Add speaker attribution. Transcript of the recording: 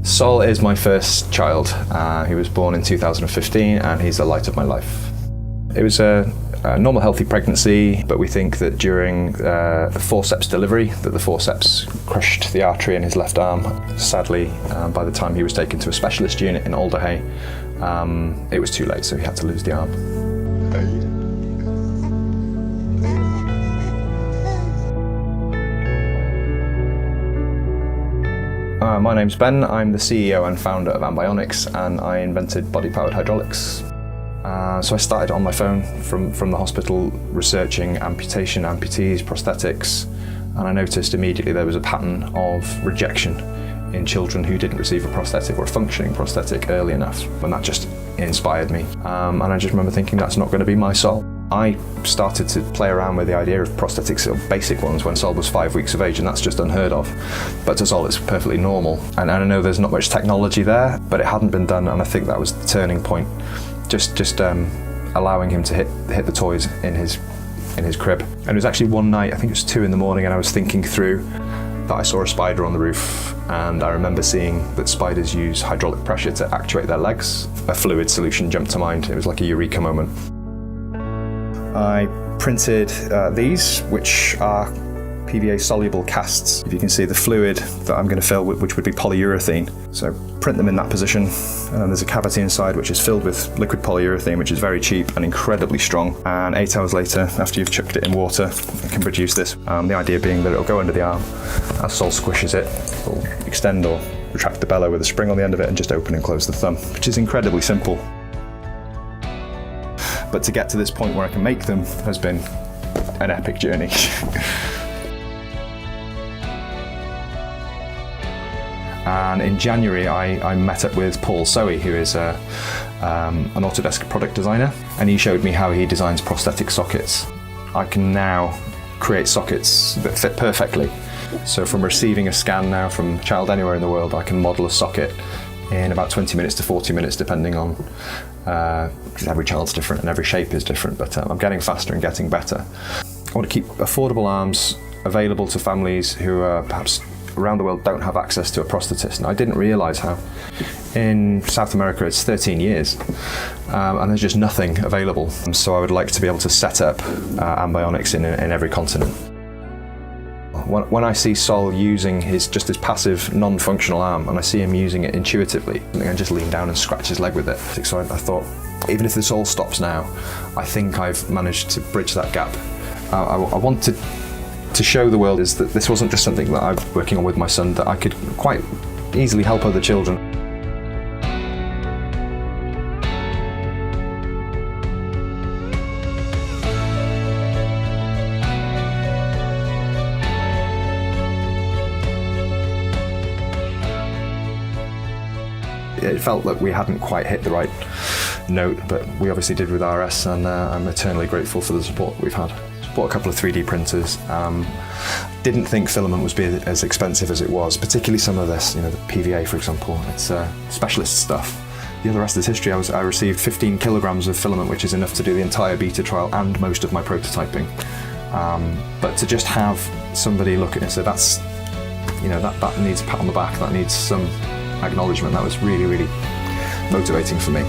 Speaker 1: Sol is my first child. He was born in 2015 and he's the light of my life. It was a normal healthy pregnancy, but we think that during the forceps delivery that the forceps crushed the artery in his left arm. Sadly, by the time he was taken to a specialist unit in Alderhay, it was too late, so he had to lose the arm. My name's Ben, I'm the CEO and founder of Ambionics, and I invented body-powered hydraulics. So I started on my phone from the hospital researching amputation, amputees, prosthetics, and I noticed immediately there was a pattern of rejection in children who didn't receive a prosthetic or a functioning prosthetic early enough, and that just inspired me. And I just remember thinking that's not going to be my Sol. I started to play around with the idea of prosthetics, basic ones, when Sol was 5 weeks of age, and that's just unheard of. But to Sol it's perfectly normal. And I know there's not much technology there, but it hadn't been done, and I think that was the turning point. Just allowing him to hit the toys in his crib. And it was actually one night, I think it was 2 in the morning, and I was thinking through that I saw a spider on the roof, and I remember seeing that spiders use hydraulic pressure to actuate their legs. A fluid solution jumped to mind. It was like a eureka moment. I printed these, which are PVA soluble casts. If you can see the fluid that I'm going to fill with, which would be polyurethane. So print them in that position, and then there's a cavity inside which is filled with liquid polyurethane, which is very cheap and incredibly strong. And 8 hours later, after you've chucked it in water, it can produce this. The idea being that it'll go under the arm. As Sol squishes it, it'll extend or retract the bellow with a spring on the end of it and just open and close the thumb, which is incredibly simple. But to get to this point where I can make them has been an epic journey. And in January, I met up with Paul Soey, who is an Autodesk product designer, and he showed me how he designs prosthetic sockets. I can now create sockets that fit perfectly. So from receiving a scan now from a child anywhere in the world, I can model a socket in about 20 minutes to 40 minutes, depending on, because every child's different and every shape is different, but I'm getting faster and getting better. I want to keep affordable arms available to families who are perhaps around the world don't have access to a prosthetist. And I didn't realise how in South America it's 13 years and there's just nothing available. And so I would like to be able to set up Ambionics in every continent. When I see Sol using his passive, non-functional arm, and I see him using it intuitively, I can just lean down and scratch his leg with it. So I thought, even if this all stops now, I think I've managed to bridge that gap. I wanted to show the world is that this wasn't just something that I'm working on with my son, that I could quite easily help other children. It felt like we hadn't quite hit the right note, but we obviously did with RS, and I'm eternally grateful for the support we've had. Bought a couple of 3D printers. Didn't think filament was be as expensive as it was, particularly some of this, the PVA, for example. It's specialist stuff. The rest is history. I received 15 kilograms of filament, which is enough to do the entire beta trial and most of my prototyping. But to just have somebody look at it and say, that's, that needs a pat on the back, that needs some acknowledgement, that was really, really motivating for me.